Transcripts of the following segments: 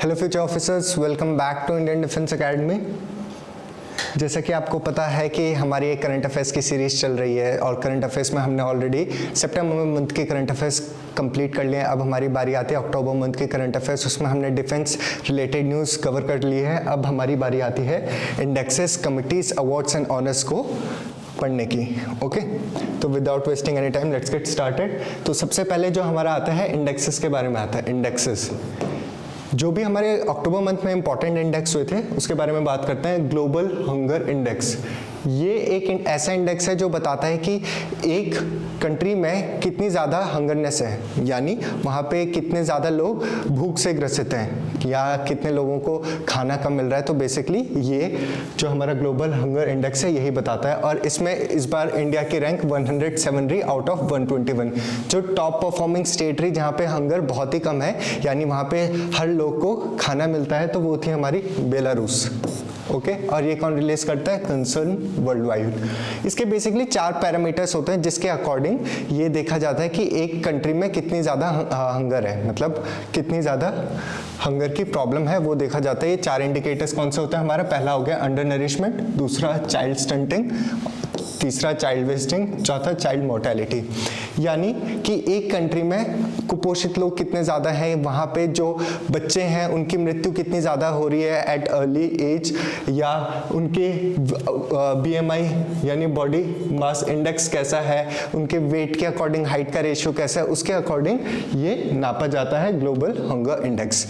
Hello future officers, welcome back to Indian defence academy. जैसा कि आपको पता है कि हमारी एक करंट अफेयर्स की सीरीज चल रही है और करंट अफेयर्स में हमने ऑलरेडी सितंबर मंथ के करंट अफेयर्स कंप्लीट कर लिए हैं। अब हमारी बारी आती है अक्टूबर मंथ के करंट अफेयर्स, उसमें हमने डिफेंस रिलेटेड न्यूज़ कवर कर ली है। अब हमारी बारी आती है indexes, committees, awards and honours को पढ़ने की। ओके, तो without wasting any time let's get started. तो सबसे पहले जो हमारा आता है इंडेक्सेस के बारे में आता है। इंडेक्सेस जो भी हमारे अक्टूबर मंथ में इंपॉर्टेंट इंडेक्स हुए थे उसके बारे में बात करते हैं। ग्लोबल हंगर इंडेक्स, ये एक ऐसा इंडेक्स है जो बताता है कि एक कंट्री में कितनी ज़्यादा हंगरनेस है, यानी वहाँ पे कितने ज़्यादा लोग भूख से ग्रसित हैं या कितने लोगों को खाना कम मिल रहा है। तो बेसिकली ये जो हमारा ग्लोबल हंगर इंडेक्स है यही बताता है। और इसमें इस बार इंडिया की रैंक 107 रही आउट ऑफ 121। जो टॉप परफॉर्मिंग स्टेट रही जहाँ पे हंगर बहुत ही कम है, यानी वहाँ पे हर लोग को खाना मिलता है, तो वो थी हमारी बेलारूस। ओके, और ये कौन रिलीज करता है? Concern world wide. इसके बेसिकली 4 पैरामीटर्स होते हैं जिसके अकॉर्डिंग ये देखा जाता है कि एक कंट्री में कितनी ज़्यादा हंगर है, मतलब कितनी ज़्यादा हंगर की प्रॉब्लम है वो देखा जाता है। ये 4 इंडिकेटर्स कौन से होते हैं? हमारा पहला हो गया अंडर नरिशमेंट, दूसरा चाइल्ड स्टंटिंग, तीसरा चाइल्ड वेस्टिंग, चौथा चाइल्ड मोर्टेलिटी। यानी कि एक कंट्री में कुपोषित लोग कितने ज़्यादा हैं, वहाँ पे जो बच्चे हैं उनकी मृत्यु कितनी ज़्यादा हो रही है एट अर्ली एज, या उनके BMI यानी बॉडी मास इंडेक्स कैसा है, उनके वेट के अकॉर्डिंग हाइट का रेशियो कैसा है, उसके अकॉर्डिंग ये नापा जाता है ग्लोबल हंगर इंडेक्स।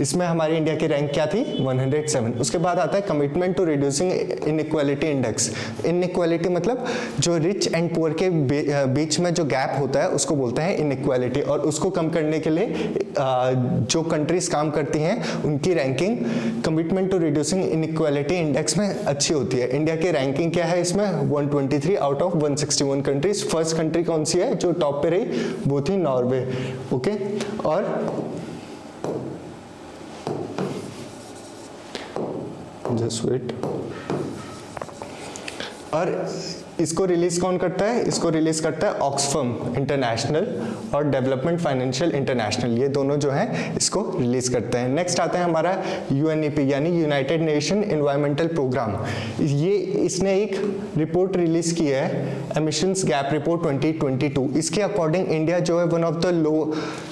इसमें हमारी इंडिया की रैंक क्या थी? 107। उसके बाद आता है commitment to reducing inequality index. Inequality मतलब जो रिच एंड पुअर के बीच में जो गैप होता है उसको बोलते हैं इनइक्वालिटी, और उसको कम करने के लिए जो कंट्रीज काम करती हैं उनकी ranking commitment to reducing inequality index में अच्छी होती है। इंडिया की रैंकिंग क्या है इसमें? 123 out of 161 countries. First country कौन सी है जो टॉप पे रही? वो थी नॉर्वे। ओके, और जस्ट वेट। और इसको रिलीज कौन करता है? इसको रिलीज करता है ऑक्सफैम इंटरनेशनल और डेवलपमेंट फाइनेंशियल इंटरनेशनल, ये दोनों जो हैं इसको रिलीज करते हैं। नेक्स्ट आता है हमारा UNEP यानी यूनाइटेड नेशन एनवायरमेंटल प्रोग्राम। ये इसने एक रिपोर्ट रिलीज की है, एमिशंस गैप रिपोर्ट 2022। इसके अकॉर्डिंग इंडिया जो है one of the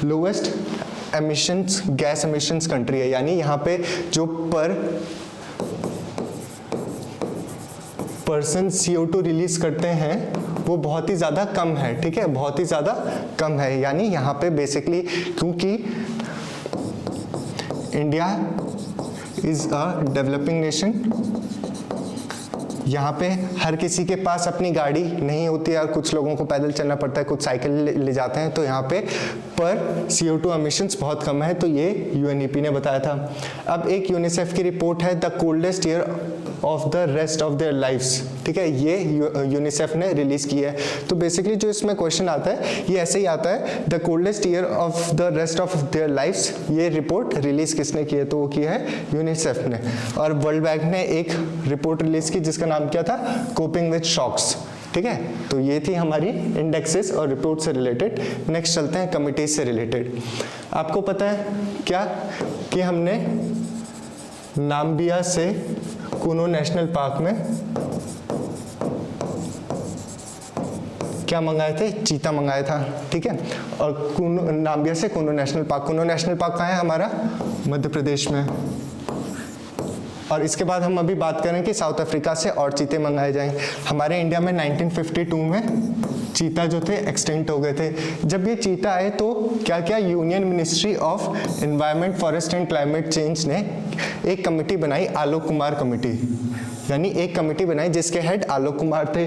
lowest emissions gas emissions country है, यानी यहाँ पे जो पर पर्सन CO2 रिलीज करते हैं वो बहुत ही ज़्यादा कम है। ठीक है, बहुत ही ज़्यादा कम है, यानी यहाँ पे बेसिकली क्योंकि India is a developing nation, यहाँ पे हर किसी के पास अपनी गाड़ी नहीं होती है, कुछ लोगों को पैदल चलना पड़ता है, कुछ साइकिल ले जाते हैं, तो यहाँ पे पर CO2 एमिशंस बहुत कम है, तो ये UNEP ने बताया था। अब एक यूनिसेफ की रिपोर्ट है the coldest year of the rest of their lifes. ठीक है, ये यूनिसेफ ने रिलीज की है। तो बेसिकली जो इसमें क्वेश्चन आता है ये ऐसे ही आता है, the coldest year of the rest of their lifes. ये रिपोर्ट रिलीज किसने की है? तो वो की है यूनिसेफ ने। और वर्ल्ड बैंक ने एक रिपोर्ट रिलीज की जिसका नाम क्या था? Coping with shocks. ठीक है, तो ये थी हमारी इंडेक्सेस और रिपोर्ट से रिलेटेड। नेक्स्ट चलते हैं कमिटीज से रिलेटेड। आपको पता है क्या कि हमने नाम्बिया से कुनो नेशनल पार्क में क्या मंगाए थे? चीता मंगाया था। ठीक है, और नाम्बिया से कुनो नेशनल पार्क। कुनो नेशनल पार्क कहाँ है? हमारा मध्य प्रदेश में। और इसके बाद हम अभी बात करें कि साउथ अफ्रीका से और चीते मंगाए जाएं। हमारे इंडिया में 1952 में चीता जो थे एक्सटिंक्ट हो गए थे। जब ये चीता आए तो क्या क्या union ministry of environment, forest and climate change ने एक कमेटी बनाई, आलोक कुमार कमेटी, यानी एक कमेटी बनाई जिसके हेड आलोक कुमार थे।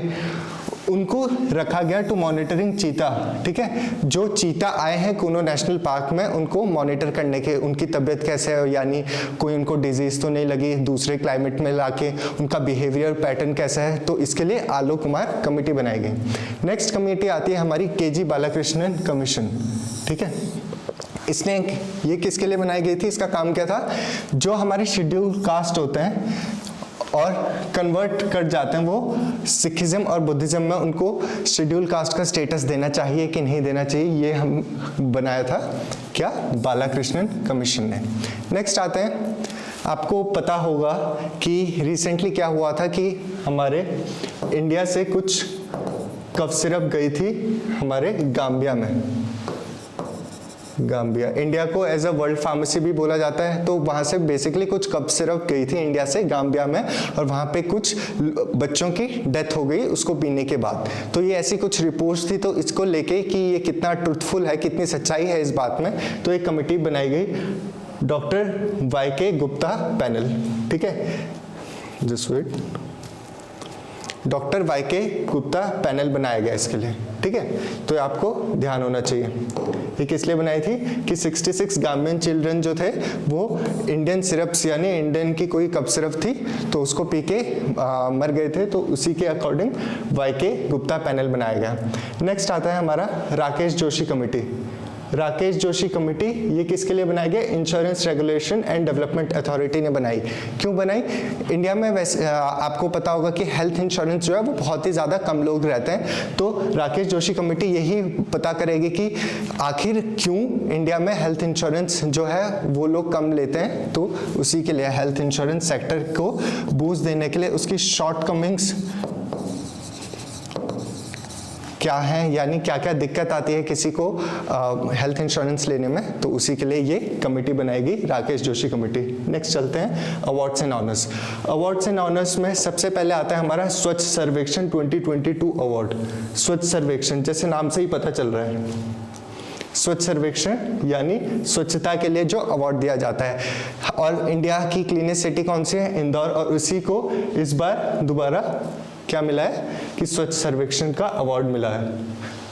उनको रखा गया टू मॉनिटरिंग चीता। ठीक है, जो चीता आए हैं कुनो नेशनल पार्क में उनको मॉनिटर करने के, उनकी तबीयत कैसे है, यानी कोई उनको डिजीज तो नहीं लगी, दूसरे क्लाइमेट में लाके उनका बिहेवियर पैटर्न कैसा है, तो इसके लिए आलोक कुमार कमेटी बनाई गई। नेक्स्ट कमेटी आती है हमारी KG बालाकृष्णन कमीशन। ठीक है, इसने ये किसके लिए बनाई गई थी? इसका काम क्या था? जो हमारे शेड्यूल कास्ट होते हैं और कन्वर्ट कर जाते हैं वो सिखिज्म और बुद्धिज्म में, उनको शेड्यूल कास्ट का स्टेटस देना चाहिए कि नहीं देना चाहिए, ये हम बनाया था क्या, बालाकृष्णन कमीशन ने। नेक्स्ट आते हैं, आपको पता होगा कि रिसेंटली क्या हुआ था कि हमारे इंडिया से कुछ कफ सिरप गई थी हमारे गाम्बिया में। गाम्बिया, इंडिया को एज अ वर्ल्ड फार्मेसी भी बोला जाता है, तो वहाँ से बेसिकली कुछ कफ सिरप गई थी इंडिया से गाम्बिया में, और वहाँ पे कुछ बच्चों की डेथ हो गई उसको पीने के बाद। तो ये ऐसी कुछ रिपोर्ट्स थी, तो इसको लेके कि ये कितना ट्रुथफुल है, कितनी सच्चाई है इस बात में, तो एक कमेटी बनाई गई, डॉक्टर YK गुप्ता पैनल, ठीक है, just wait, doctor YK Gupta panel बनाया गया इसके लिए, ठीक है। तो आपको ध्यान होना चाहिए, ये किस लिए बनाई थी कि 66 गाम्बियन चिल्ड्रन जो थे वो इंडियन सिरप्स यानी इंडियन की कोई कफ सिरप थी तो उसको पी के मर गए थे, तो उसी के अकॉर्डिंग YK गुप्ता पैनल बनाया गया। नेक्स्ट आता है हमारा राकेश जोशी कमेटी। राकेश जोशी कमेटी ये किसके लिए बनाई गई, insurance regulation and development authority ने बनाई। क्यों बनाई, इंडिया में वैसे आपको पता होगा कि हेल्थ इंश्योरेंस जो है वो बहुत ही ज़्यादा कम लोग रहते हैं, तो राकेश जोशी कमेटी यही पता करेगी कि आखिर क्यों इंडिया में हेल्थ इंश्योरेंस जो है वो लोग कम लेते हैं, तो उसी के लिए हेल्थ इंश्योरेंस सेक्टर को बूस्ट देने के लिए उसकी शॉर्टकमिंग्स क्या है, यानी क्या क्या दिक्कत आती है किसी को हेल्थ इंश्योरेंस लेने में, तो उसी के लिए ये कमेटी बनाएगी, राकेश जोशी कमेटी। नेक्स्ट चलते हैं awards and honours. Awards and honours में सबसे पहले आता है हमारा स्वच्छ सर्वेक्षण 2022 अवार्ड। स्वच्छ सर्वेक्षण जैसे नाम से ही पता चल रहा है, स्वच्छ सर्वेक्षण यानी स्वच्छता के लिए जो अवार्ड दिया जाता है, और इंडिया की क्लीनेस्ट सिटी कौन सी है, इंदौर, और उसी को इस बार दोबारा क्या मिला है कि स्वच्छ सर्वेक्षण का अवार्ड मिला है।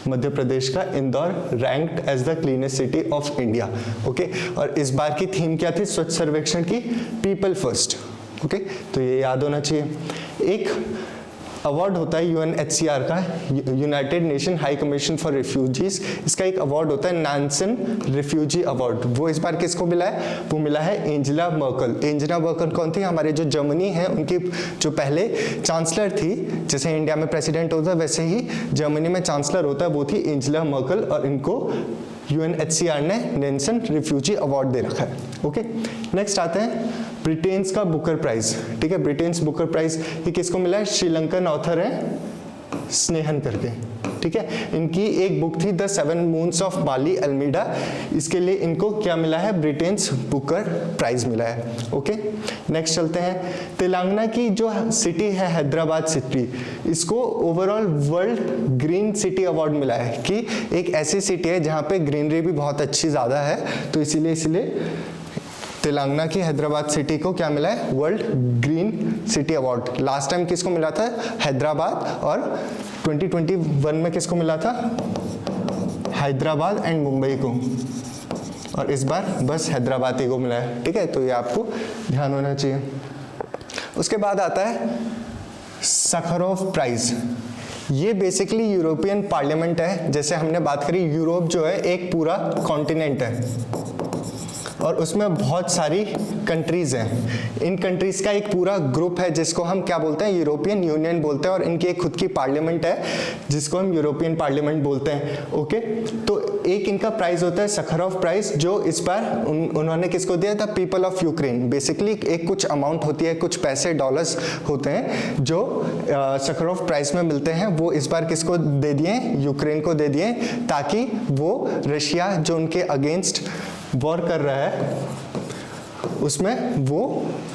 मध्य प्रदेश का Indore ranked as the cleanest city of India, okay. और इस बार की थीम क्या थी स्वच्छ सर्वेक्षण की, पीपल फर्स्ट, ओके, तो ये याद होना चाहिए। एक अवार्ड होता है UNHCR का, United nation high commission for refugees, इसका एक अवार्ड होता है नानसन रिफ्यूजी अवार्ड। वो इस बार किसको मिला है, वो मिला है एंजेला मर्कल। एंजेला मर्कल कौन थी, हमारे जो जर्मनी है उनकी जो पहले चांसलर थी, जैसे इंडिया में प्रेसिडेंट होता है वैसे ही जर्मनी में चांसलर होता है, वो थी एंजेला मर्कल, और इनको UNHCR ने नेल्सन रिफ्यूजी अवार्ड दे रखा है, ओके। नेक्स्ट आते हैं ब्रिटेन्स का बुकर प्राइज, ठीक है, ब्रिटेन्स बुकर प्राइज ये किसको मिला है, श्रीलंकन ऑथर है स्नेहन करके, ठीक है। इनकी एक बुक थी the 7 moons of Bali Almeida, इसके लिए इनको क्या मिला है, ब्रिटेन्स बुकर प्राइज मिला है, ओके। नेक्स्ट चलते हैं तेलंगाना की जो सिटी है हैदराबाद सिटी, इसको overall world green city award मिला है कि एक ऐसी सिटी है जहाँ पे ग्रीनरी भी बहुत अच्छी ज़्यादा है, तो इसीलिए तेलंगाना की हैदराबाद सिटी को क्या मिला है, world green city award. Last time किसको मिला था, हैदराबाद, और 2021 में किसको मिला था, हैदराबाद एंड मुंबई को, और इस बार बस हैदराबाद ही को मिला है, ठीक है, तो ये आपको ध्यान होना चाहिए। उसके बाद आता है सखारोव प्राइज। ये बेसिकली यूरोपियन पार्लियामेंट है, जैसे हमने बात करी यूरोप जो है एक पूरा कॉन्टिनेंट है और उसमें बहुत सारी कंट्रीज हैं। इन कंट्रीज का एक पूरा ग्रुप है जिसको हम क्या बोलते हैं, यूरोपियन यूनियन बोलते हैं, और इनकी एक खुद की पार्लियामेंट है जिसको हम यूरोपियन पार्लियामेंट बोलते हैं, ओके। तो एक इनका प्राइज होता है सखारोव प्राइज, जो इस बार उन्होंने किसको दिया था, पीपल ऑफ यूक्रेन। बेसिकली एक कुछ अमाउंट होती है, कुछ पैसे डॉलर्स होते हैं जो सखारोव प्राइज में मिलते हैं, वो इस बार किसको दे दिए, यूक्रेन को दे दिए, ताकि वो रशिया जो उनके अगेंस्ट वॉर कर रहा है उसमें वो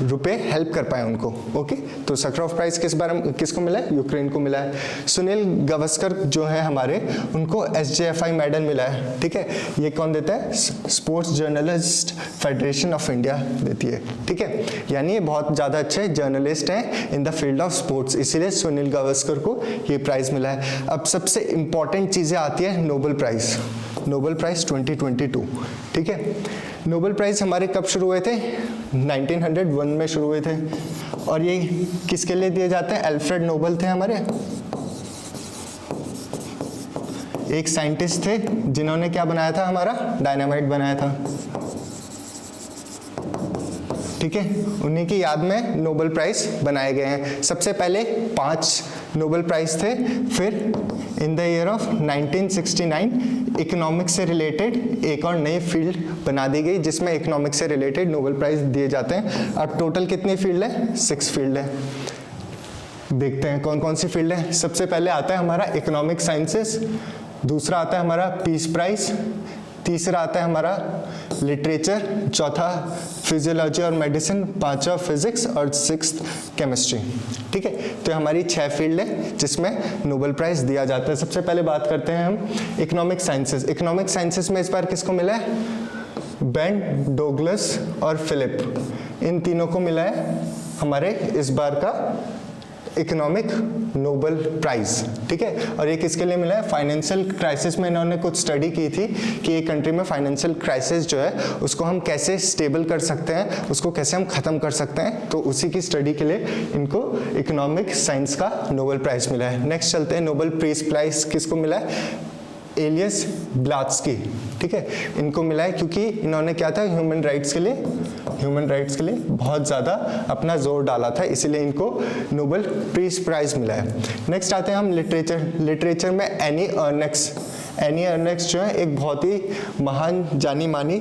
रुपए हेल्प कर पाए उनको, ओके। तो सखारोव प्राइज किसको मिला है, यूक्रेन को मिला है। सुनील गावस्कर जो है हमारे, उनको SJFI मेडल मिला है, ठीक है। ये कौन देता है, sports journalist federation of India देती है, ठीक है। यानी ये बहुत ज़्यादा अच्छे जर्नलिस्ट हैं इन द फील्ड ऑफ स्पोर्ट्स, इसीलिए सुनील गावस्कर को ये प्राइज मिला है। अब सबसे इंपॉर्टेंट चीज़ें आती है नोबेल प्राइज, नोबेल प्राइज 2022, ठीक है। नोबेल प्राइज हमारे कब शुरू हुए थे, 1901 में शुरू हुए थे, और ये किसके लिए दिए जाते हैं, अल्फ्रेड नोबेल थे हमारे, एक साइंटिस्ट थे जिन्होंने क्या बनाया था, हमारा डायनामाइट बनाया था, ठीक है, उन्हीं की याद में नोबेल प्राइज बनाए गए हैं। सबसे पहले 5 नोबेल प्राइज थे, फिर in the year of 1969 economics से रिलेटेड एक और नई फील्ड बना दी गई जिसमें इकोनॉमिक्स से रिलेटेड नोबेल प्राइज दिए जाते हैं। अब टोटल कितनी फील्ड है? 6 फील्ड है। देखते हैं कौन कौन सी फील्ड है। सबसे पहले आता है हमारा इकोनॉमिक साइंसेस, दूसरा आता है हमारा पीस प्राइज, तीसरा आता है हमारा लिटरेचर, चौथा फिजियोलॉजी और मेडिसिन, पांचवा फिजिक्स और 6th केमिस्ट्री। ठीक है, तो हमारी 6 फील्ड है जिसमें नोबेल प्राइज दिया जाता है। सबसे पहले बात करते हैं हम इकोनॉमिक साइंसेस। इकोनॉमिक साइंसेस में इस बार किसको मिला है? बेन, डोगलस और फिलिप, इन तीनों को मिला है हमारे इस बार का इकोनॉमिक नोबेल प्राइज। ठीक है, और ये किसके लिए मिला है? फाइनेंशियल क्राइसिस में इन्होंने कुछ स्टडी की थी कि एक कंट्री में फाइनेंशियल क्राइसिस जो है उसको हम कैसे स्टेबल कर सकते हैं, उसको कैसे हम खत्म कर सकते हैं, तो उसी की स्टडी के लिए इनको इकोनॉमिक साइंस का नोबेल प्राइज मिला है। नेक्स्ट चलते हैं, नोबेल पीस प्राइज किसको मिला है? एलियस ब्लात्स्की। ठीक है, इनको मिला है क्योंकि इन्होंने क्या था, ह्यूमन राइट्स के लिए बहुत ज़्यादा अपना जोर डाला था, इसीलिए इनको नोबेल पीस प्राइज मिला है। नेक्स्ट आते हैं हम लिटरेचर में एनी अर्नेक्स जो है एक बहुत ही महान जानी मानी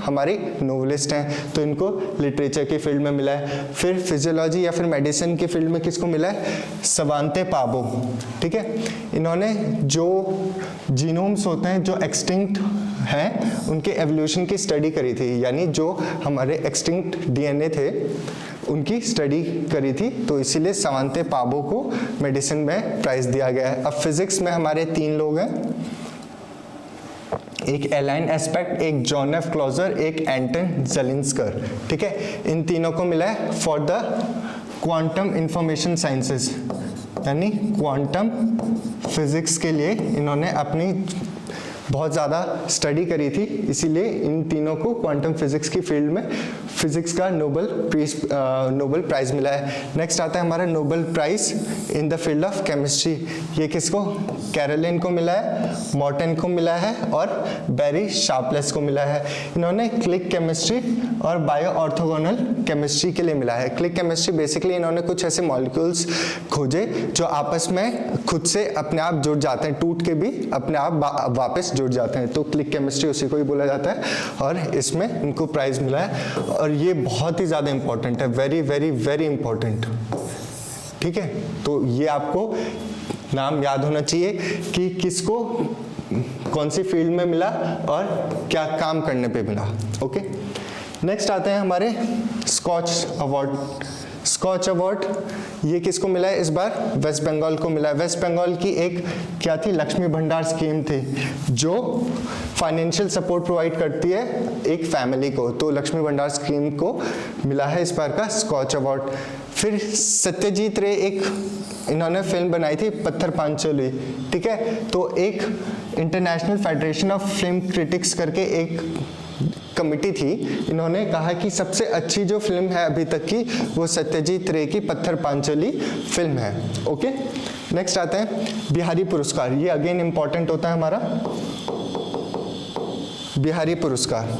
हमारी नोवेलिस्ट हैं, तो इनको लिटरेचर की फील्ड में मिला है। फिर फिजियोलॉजी या फिर मेडिसिन की फील्ड में किसको मिला है? सवांते पाबो। ठीक है, इन्होंने जो जीनोम्स होते हैं जो एक्सटिंक्ट हैं उनके एवोल्यूशन की स्टडी करी थी, यानी जो हमारे एक्सटिंक्ट डीएनए थे उनकी स्टडी करी थी, तो इसीलिए सवांते पाबो को मेडिसिन में प्राइज दिया गया है। अब फिजिक्स में हमारे 3 लोग हैं, एक एलाइन एस्पेक्ट, एक जॉन एफ क्लॉजर, एक एंटन ज़ेलिंस्कर। ठीक है, इन तीनों को मिला है for the quantum information sciences, यानी क्वांटम फिजिक्स के लिए इन्होंने अपनी बहुत ज़्यादा स्टडी करी थी, इसीलिए इन तीनों को क्वांटम फिजिक्स की फील्ड में फिजिक्स का नोबेल प्राइज मिला है। नेक्स्ट आता है हमारा Nobel prize in the field of chemistry. ये किसको? कैरोलिन को मिला है, मॉर्टन को मिला है और बैरी शार्पलेस को मिला है। इन्होंने क्लिक केमिस्ट्री और बायो ऑर्थोगोनल केमिस्ट्री के लिए मिला है। क्लिक केमिस्ट्री बेसिकली इन्होंने कुछ ऐसे मॉलिक्यूल्स खोजे जो आपस में खुद से अपने आप जुड़ जाते हैं, टूट के भी अपने आप वापस जुड़ जाते हैं, तो क्लिक केमिस्ट्री उसी को ही बोला जाता है और इसमें इनको प्राइज मिला है। और ये बहुत ही ज़्यादा इंपॉर्टेंट है, वेरी वेरी वेरी इंपॉर्टेंट। ठीक है, तो ये आपको नाम याद होना चाहिए कि किसको कौन सी फील्ड में मिला और क्या काम करने पे मिला। ओके, नेक्स्ट आते हैं हमारे स्कॉच अवार्ड। ये किसको मिला है इस बार? वेस्ट बंगाल को मिला है। वेस्ट बंगाल की एक क्या थी? लक्ष्मी भंडार स्कीम थी जो फाइनेंशियल सपोर्ट प्रोवाइड करती है एक फैमिली को, तो लक्ष्मी भंडार स्कीम को मिला है इस बार का स्कॉच अवार्ड। फिर सत्यजीत रे एक इन्होंने फिल्म बनाई थी पत्थर पांचोली। ठीक है, तो एक international federation of film critics करके एक कमिटी थी, इन्होंने कहा कि सबसे अच्छी जो फिल्म है अभी तक की वो सत्यजीत रे की पत्थर पांचोली फिल्म है। ओके, नेक्स्ट आता है बिहारी पुरस्कार। ये अगेन इंपॉर्टेंट होता है हमारा बिहारी पुरस्कार।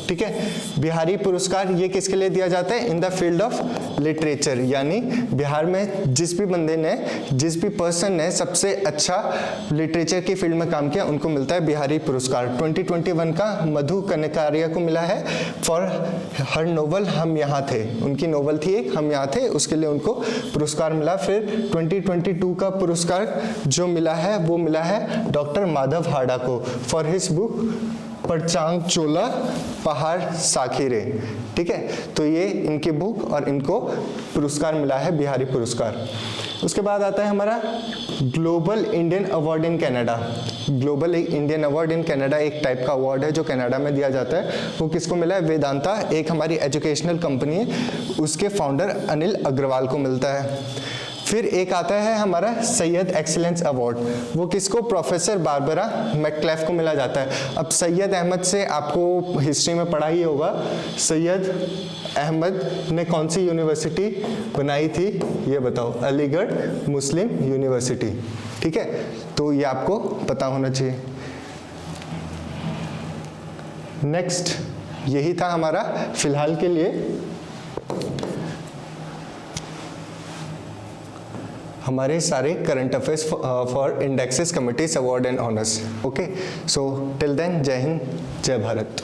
ठीक है, बिहारी पुरस्कार ये किसके लिए दिया जाता है? इन द फील्ड ऑफ लिटरेचर, यानी बिहार में जिस भी पर्सन ने सबसे अच्छा लिटरेचर की फील्ड में काम किया उनको मिलता है बिहारी पुरस्कार। 2021 का मधु कनकारिया को मिला है फॉर हर नोवेल हम यहाँ थे। उनकी नोवेल थी एक हम यहाँ थे, उसके लिए उनको पुरस्कार मिला। फिर 2022 का पुरस्कार जो मिला है वो मिला है डॉक्टर माधव हाड़ा को फॉर हिज बुक परचांग चोला पहाड़ साखीरे। ठीक है, तो ये इनकी बुक और इनको पुरस्कार मिला है बिहारी पुरस्कार। उसके बाद आता है हमारा global Indian award in Canada. Global Indian award in Canada एक टाइप का अवार्ड है जो कनाडा में दिया जाता है। वो किसको मिला है? वेदांता, एक हमारी एजुकेशनल कंपनी है, उसके फाउंडर अनिल अग्रवाल को मिलता है। फिर एक आता है हमारा सैयद एक्सीलेंस अवार्ड, वो किसको? प्रोफेसर बारबरा मैकक्लेफ को मिला जाता है। अब सैयद अहमद से आपको हिस्ट्री में पढ़ा ही होगा, सैयद अहमद ने कौन सी यूनिवर्सिटी बनाई थी ये बताओ? अलीगढ़ मुस्लिम यूनिवर्सिटी। ठीक है, तो ये आपको पता होना चाहिए। नेक्स्ट यही था हमारा फिलहाल के लिए हमारे सारे current affairs for indexes committees award and honours. Okay, so till then, जय हिंद, जय भारत।